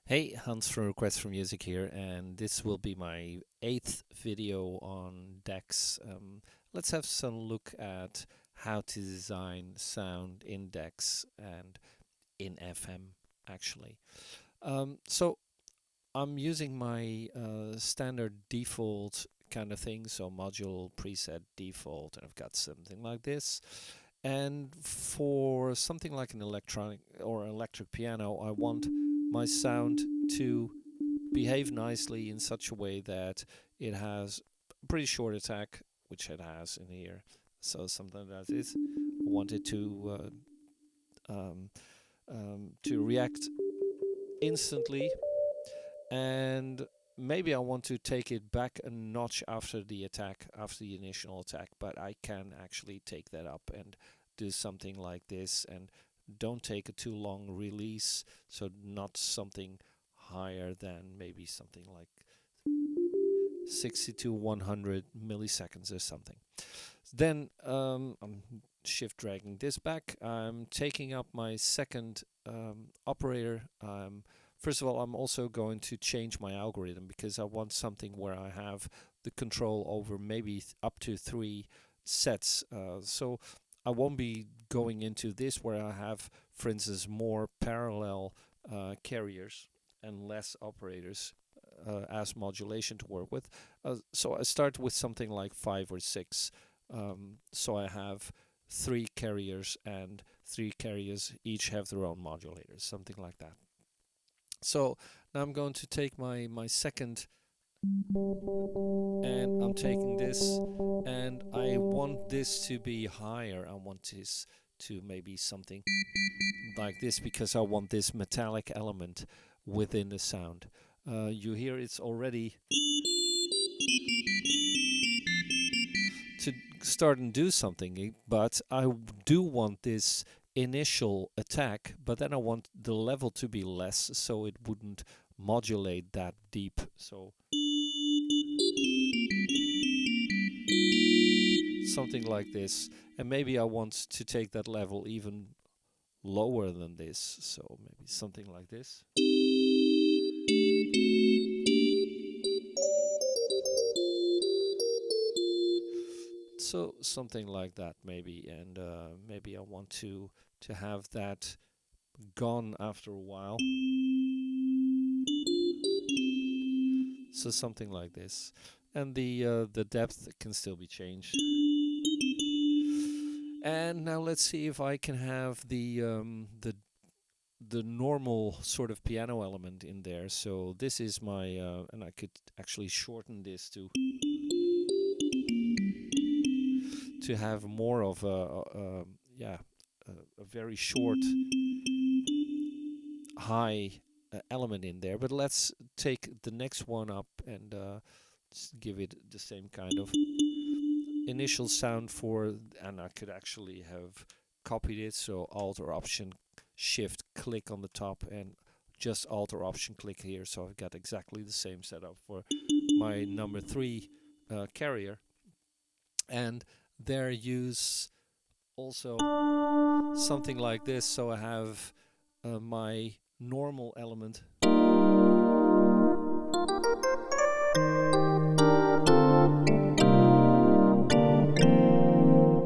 Hey, Hans from Request for Music here, and this will be my eighth video on decks. Let's have some look at how to design sound in decks and in FM, actually. So I'm using my standard default kind of thing, so module preset default, and I've got something like this. And for something like an electronic or electric piano, I want my sound to behave nicely in such a way that it has a pretty short attack, which it has in here. So something like this. I want it to react instantly, and maybe I want to take it back a notch after the attack, after the initial attack, but I can actually take that up and do something like this and don't take a too long release, so not something higher than maybe something like 60 to 100 milliseconds or something. Then I'm shift dragging this back. I'm taking up my second operator. First of all, I'm also going to change my algorithm because I want something where I have the control over maybe up to 3 sets. So I won't be going into this where I have, for instance, more parallel carriers and less operators as modulation to work with. So I start with something like 5 or 6. So I have 3 carriers, and 3 carriers each have their own modulators, something like that. So now I'm going to take my second, and I'm taking this, and I want this to be higher. I want this to maybe something like this because I want this metallic element within the sound. You hear it's already to start and do something, but I do want this initial attack, but then I want the level to be less so it wouldn't modulate that deep. So something like this, and maybe I want to take that level even lower than this, so maybe something like this. So something like that maybe, and maybe I want to have that gone after a while. So something like this, and the depth can still be changed. And now let's see if I can have the normal sort of piano element in there. So this is my and I could actually shorten this to have more of yeah a very short high element in there. But let's take the next one up and give it the same kind of initial sound for, and I could actually have copied it, so Alt or Option Shift click on the top and just Alt or Option click here, so I've got exactly the same setup for my number 3 carrier. And there use also something like this, so I have my normal element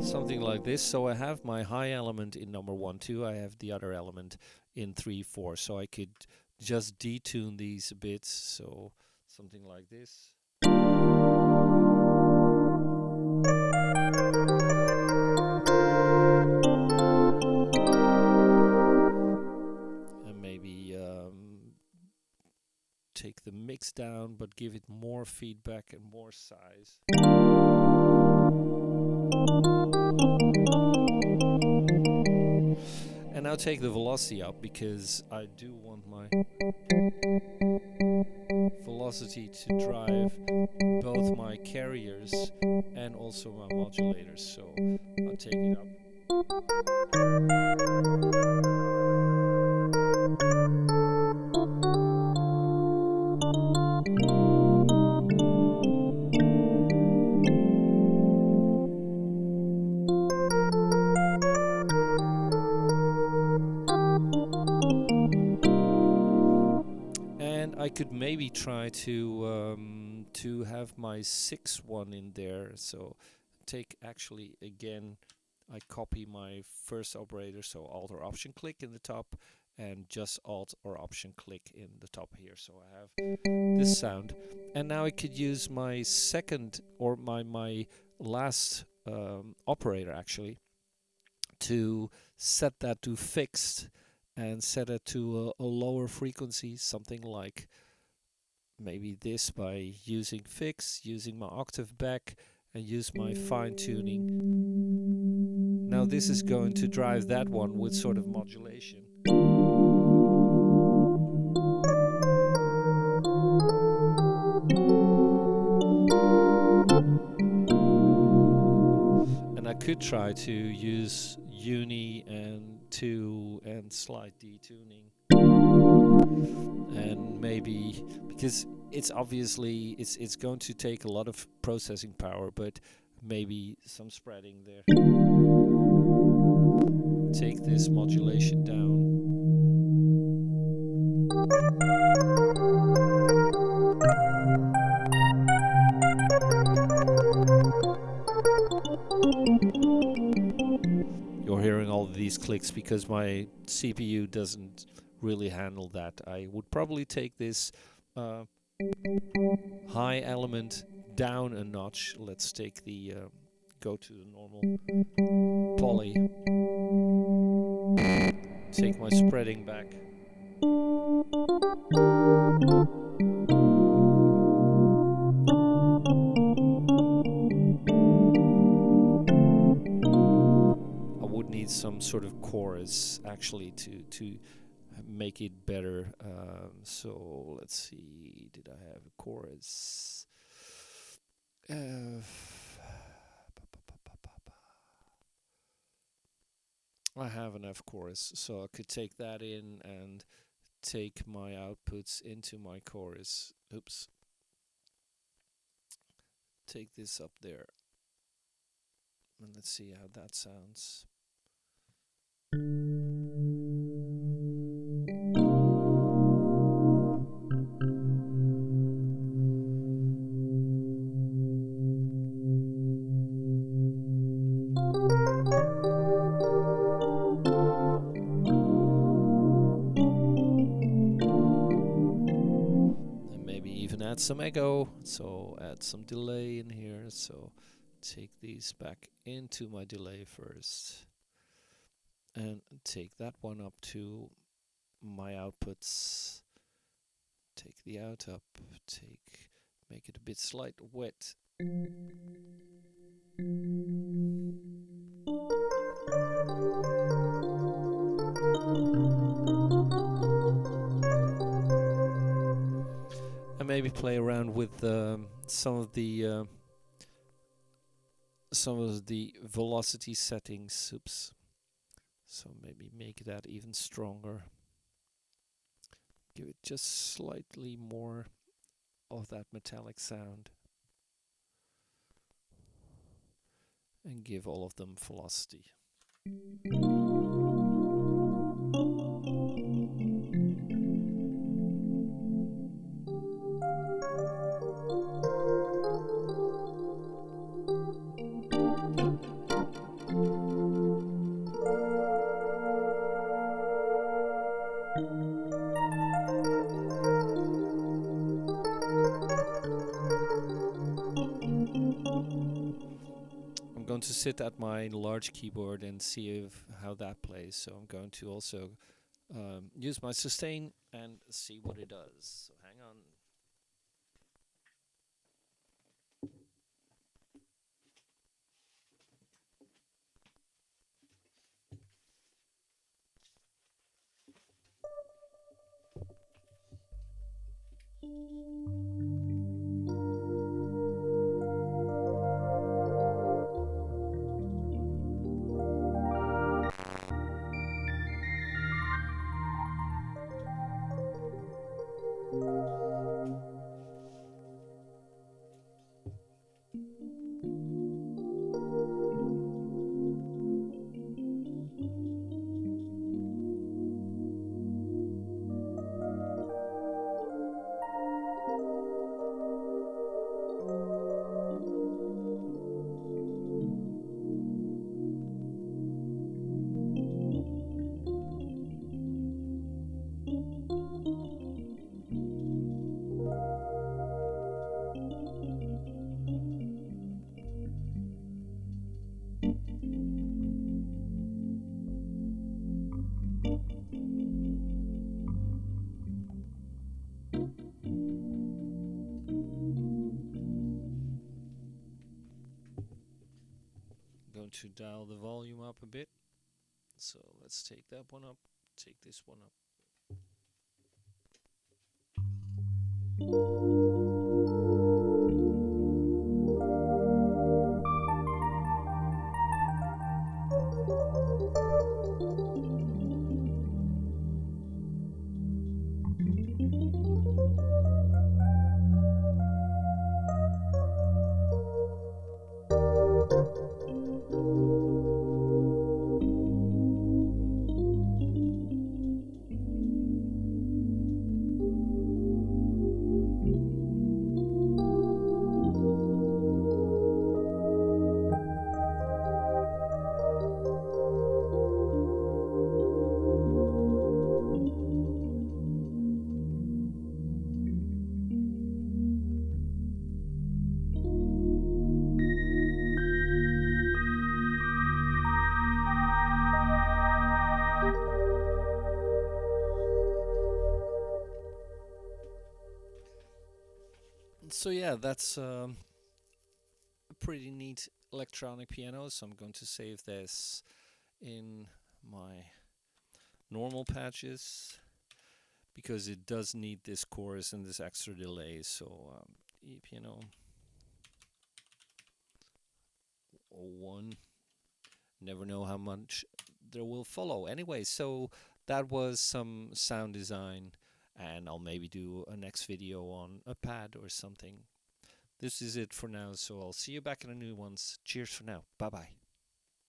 something like this. So I have my high element in number 1, 2. I have the other element in 3, 4. So I could just detune these a bit. So something like this. And maybe take the mix down, but give it more feedback and more size. And now take the velocity up because I do want my velocity to drive both my carriers and also my modulators. So I'll take it up. And I could maybe try to have my 6-1 in there. So take actually again, I copy my first operator, so Alt or Option click in the top, and just Alt or Option click in the top here. So I have this sound, and now I could use my second or my last operator actually to set that to fixed and set it to a lower frequency, something like maybe this, by using fix, using my octave back, and use my fine tuning. Now this is going to drive that one with sort of modulation. And I could try to use uni and 2 and slight detuning. And maybe, because it's obviously it's going to take a lot of processing power, but maybe some spreading there. Take this modulation down. You're hearing all of these clicks because my CPU doesn't really handle that. I would probably take this high element down a notch. Let's take the go to the normal poly. Take my spreading back. I would need some sort of chorus actually to make it better. So let's see, did I have a chorus? I have enough chorus, so I could take that in and take my outputs into my chorus. Oops. Take this up there. And let's see how that sounds. Add some echo, so add some delay in here. So take these back into my delay first and take that one up to my outputs. Take the out up, make it a bit slight wet. And maybe play around with some of the velocity settings. Oops. So maybe make that even stronger. Give it just slightly more of that metallic sound. And give all of them velocity. To sit at my large keyboard and see how that plays. So I'm going to also use my sustain and see what it does. So hang on. to dial the volume up a bit. So let's take that one up, take this one up. So yeah, that's a pretty neat electronic piano. So I'm going to save this in my normal patches because it does need this chorus and this extra delay. So piano 01. Never know how much there will follow. Anyway, so that was some sound design, and I'll maybe do a next video on a pad or something. This is it for now, so I'll see you back in the new ones. Cheers for now. Bye bye.